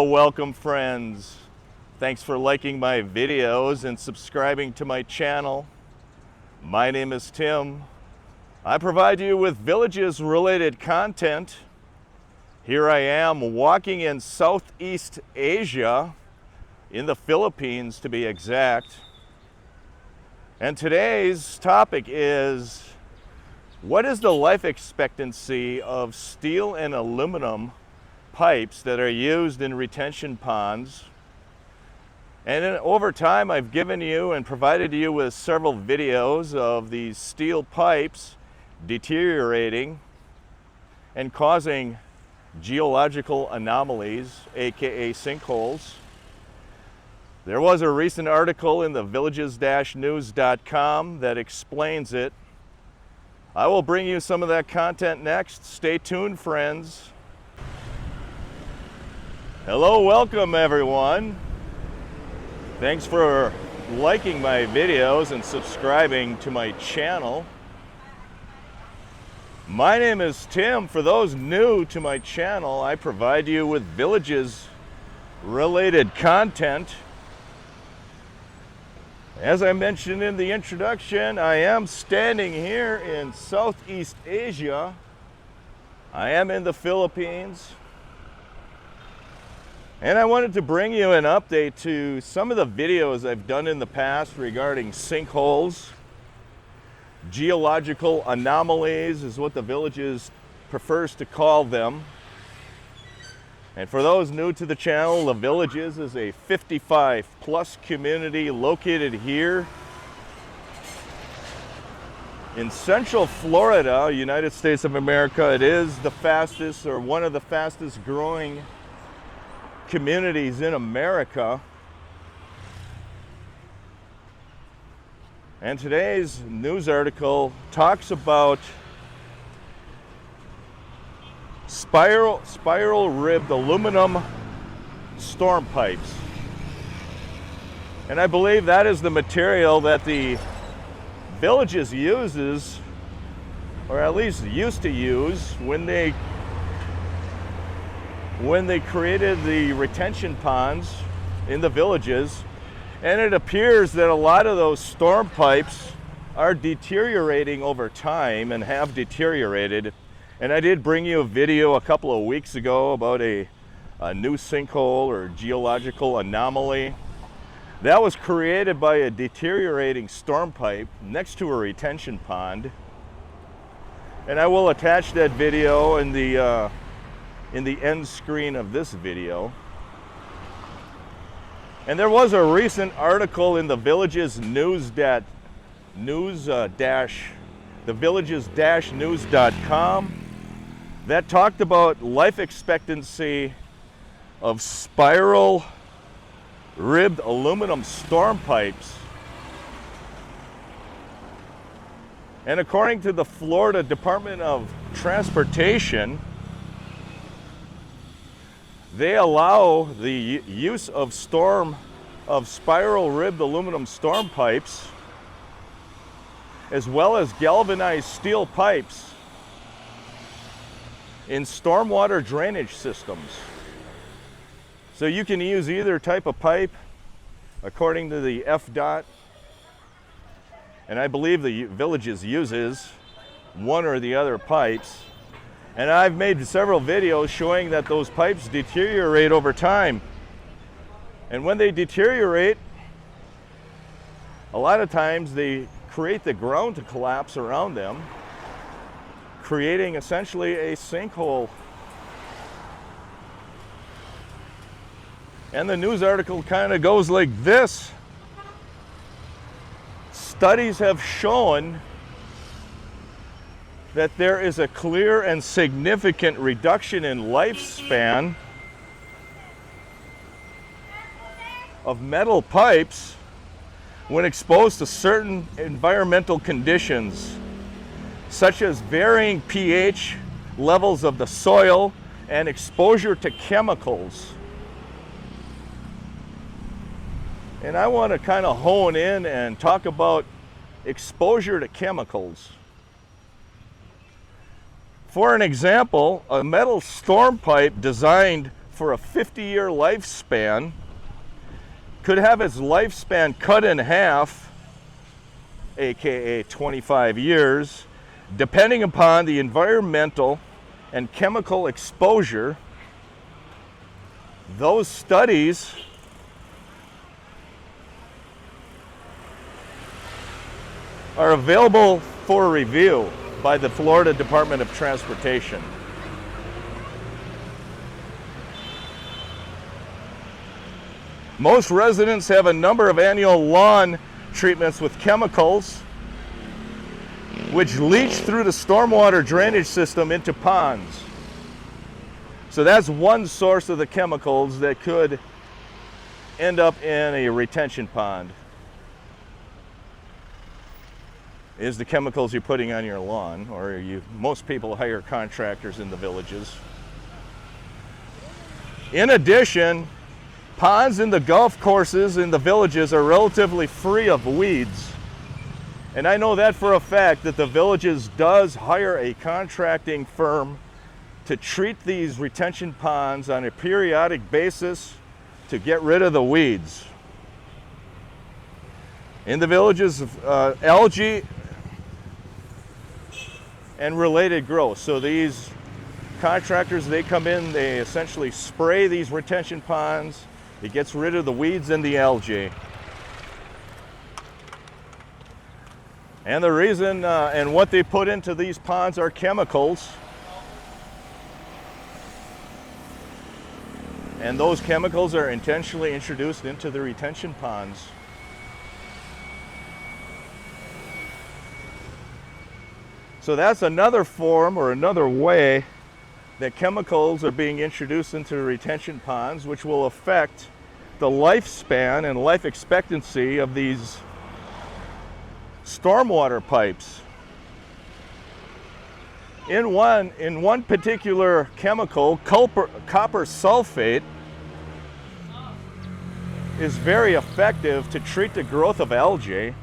Hello, welcome friends. Thanks for liking my videos and subscribing to my channel. My name is Tim. I provide you with villages related content. Here I am walking in Southeast Asia, in the Philippines to be exact. And today's topic is, what is the life expectancy of steel and aluminum pipes that are used in retention ponds? And over time I've given you and provided you with several videos of these steel pipes deteriorating and causing geological anomalies, aka sinkholes. There was a recent article in the villages-news.com that explains it. I will bring you some of that content next. Stay tuned, friends. Hello, welcome everyone. Thanks for liking my videos and subscribing to my channel. My name is Tim. For those new to my channel, I provide you with villages related content. As I mentioned in the introduction, I am standing here in Southeast Asia. I am in the Philippines. And I wanted to bring you an update to some of the videos I've done in the past regarding sinkholes. Geological anomalies is what the Villages prefers to call them. And for those new to the channel, the Villages is a 55+ community located here in Central Florida, United States of America. It is the fastest, or one of the fastest growing communities in America. And today's news article talks about spiral ribbed aluminum storm pipes. And I believe that is the material that the Villages uses, or at least used to use, when they created the retention ponds in the Villages. And it appears that a lot of those storm pipes are deteriorating over time and have deteriorated. And I did bring you a video a couple of weeks ago about a new sinkhole or geological anomaly that was created by a deteriorating storm pipe next to a retention pond. And I will attach that video in the end screen of this video. And there was a recent article in the villages-news.com that talked about life expectancy of spiral ribbed aluminum storm pipes. And according to the Florida Department of Transportation, they allow the use of spiral ribbed aluminum storm pipes, as well as galvanized steel pipes, in stormwater drainage systems. So you can use either type of pipe according to the FDOT, and I believe the Villages uses one or the other pipes. And I've made several videos showing that those pipes deteriorate over time. And when they deteriorate, a lot of times they create the ground to collapse around them, creating essentially a sinkhole. And the news article kind of goes like this. Studies have shown that there is a clear and significant reduction in lifespan of metal pipes when exposed to certain environmental conditions, such as varying pH levels of the soil and exposure to chemicals. And I want to kind of hone in and talk about exposure to chemicals. For an example, a metal storm pipe designed for a 50-year lifespan could have its lifespan cut in half, aka 25 years, depending upon the environmental and chemical exposure. Those studies are available for review by the Florida Department of Transportation. Most residents have a number of annual lawn treatments with chemicals which leach through the stormwater drainage system into ponds. So that's one source of the chemicals that could end up in a retention pond, is the chemicals you're putting on your lawn, or most people hire contractors in the villages. In addition, ponds in the golf courses in the villages are relatively free of weeds. And I know that for a fact, that the villages does hire a contracting firm to treat these retention ponds on a periodic basis to get rid of the weeds. In the villages, algae and related growth. So these contractors, they come in, they essentially spray these retention ponds. It gets rid of the weeds and the algae. And the reason and what they put into these ponds are chemicals. And those chemicals are intentionally introduced into the retention ponds. So that's another form or another way that chemicals are being introduced into the retention ponds, which will affect the lifespan and life expectancy of these stormwater pipes. In one particular chemical, copper sulfate is very effective to treat the growth of algae.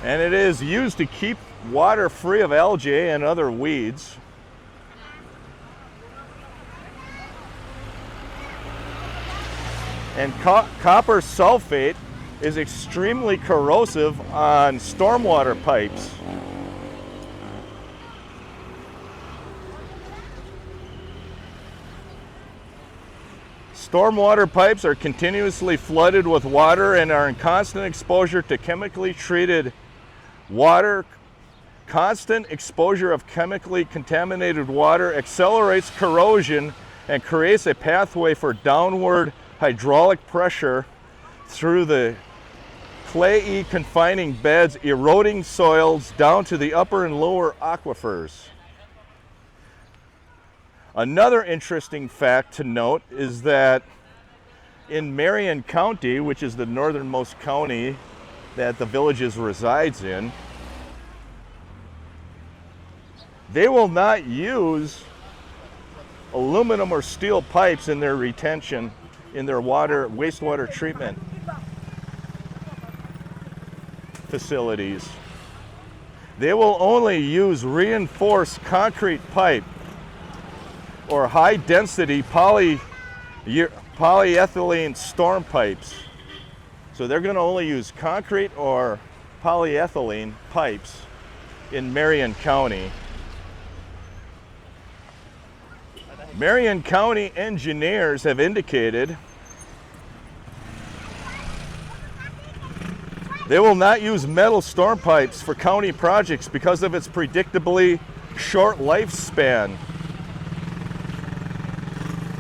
And it is used to keep water free of algae and other weeds. And copper sulfate is extremely corrosive on stormwater pipes. Stormwater pipes are continuously flooded with water and are in constant exposure to chemically treated water. Constant exposure of chemically contaminated water accelerates corrosion and creates a pathway for downward hydraulic pressure through the clayey confining beds, eroding soils down to the upper and lower aquifers. Another interesting fact to note is that in Marion County, which is the northernmost county that the villages resides in, they will not use aluminum or steel pipes in their retention, in their wastewater treatment facilities. They will only use reinforced concrete pipe or high density polyethylene storm pipes. So they're going to only use concrete or polyethylene pipes in Marion County. Marion County engineers have indicated they will not use metal storm pipes for county projects because of its predictably short lifespan.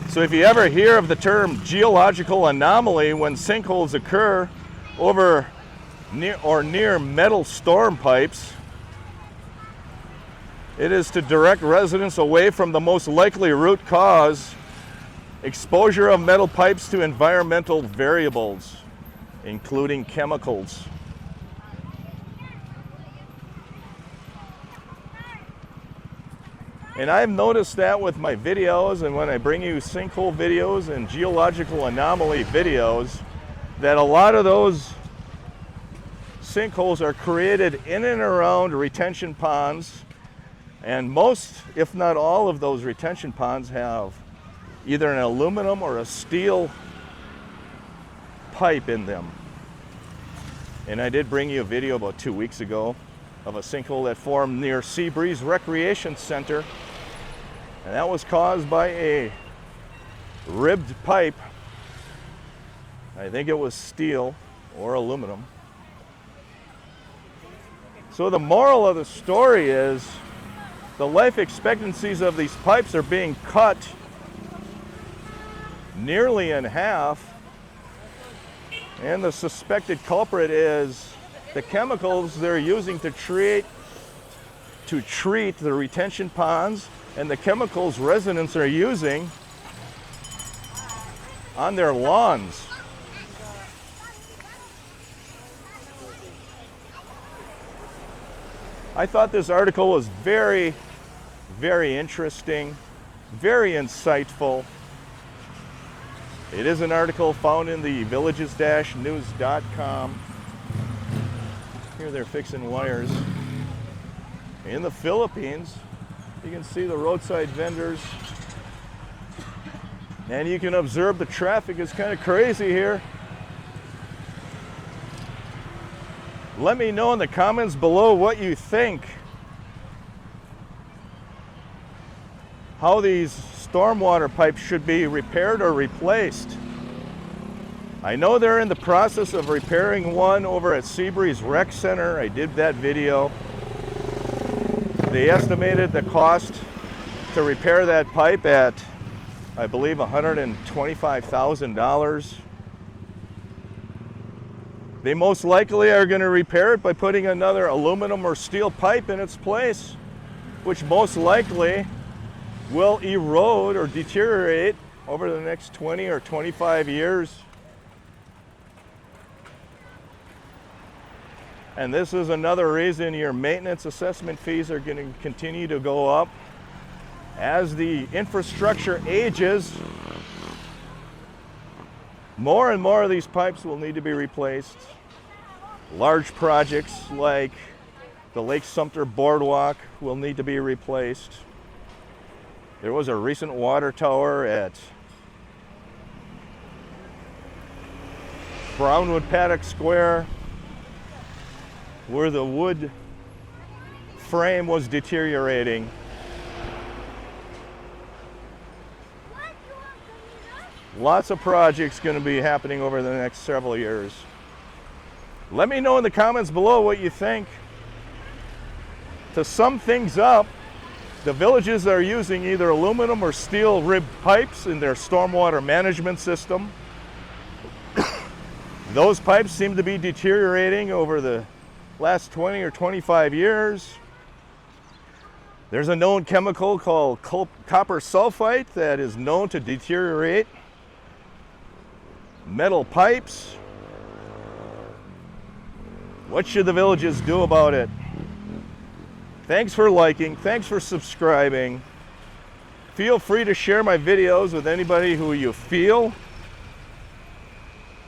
So if you ever hear of the term geological anomaly when sinkholes occur over near metal storm pipes, it is to direct residents away from the most likely root cause, exposure of metal pipes to environmental variables, including chemicals. And I've noticed that with my videos, and when I bring you sinkhole videos and geological anomaly videos, that a lot of those sinkholes are created in and around retention ponds And most, if not all, of those retention ponds have either an aluminum or a steel pipe in them. And I did bring you a video about 2 weeks ago of a sinkhole that formed near Seabreeze Recreation Center. And that was caused by a ribbed pipe. I think it was steel or aluminum. So the moral of the story is the life expectancies of these pipes are being cut nearly in half, and the suspected culprit is the chemicals they're using to treat the retention ponds and the chemicals residents are using on their lawns. I thought this article was very, very interesting, very insightful. It is an article found in the villages-news.com. Here they're fixing wires. In the Philippines, you can see the roadside vendors. And you can observe the traffic is kind of crazy here. Let me know in the comments below what you think. How these stormwater pipes should be repaired or replaced. I know they're in the process of repairing one over at Seabreeze Rec Center. I did that video. They estimated the cost to repair that pipe at, I believe, $125,000. They most likely are going to repair it by putting another aluminum or steel pipe in its place, which most likely will erode or deteriorate over the next 20 or 25 years. And this is another reason your maintenance assessment fees are going to continue to go up. As the infrastructure ages, more and more of these pipes will need to be replaced. Large projects like the Lake Sumter Boardwalk will need to be replaced. There was a recent water tower at Brownwood Paddock Square where the wood frame was deteriorating. Lots of projects going to be happening over the next several years. Let me know in the comments below what you think. To sum things up, the villages are using either aluminum or steel ribbed pipes in their stormwater management system. Those pipes seem to be deteriorating over the last 20 or 25 years. There's a known chemical called copper sulfite that is known to deteriorate metal pipes. What should the villages do about it? Thanks for liking, thanks for subscribing. Feel free to share my videos with anybody who you feel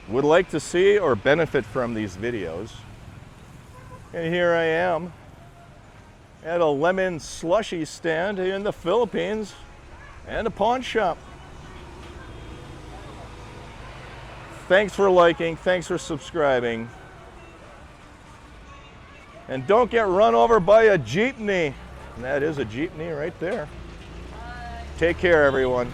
would like to see or benefit from these videos. And here I am at a lemon slushy stand in the Philippines and a pawn shop. Thanks for liking, thanks for subscribing. And don't get run over by a jeepney. And that is a jeepney right there. Take care, everyone.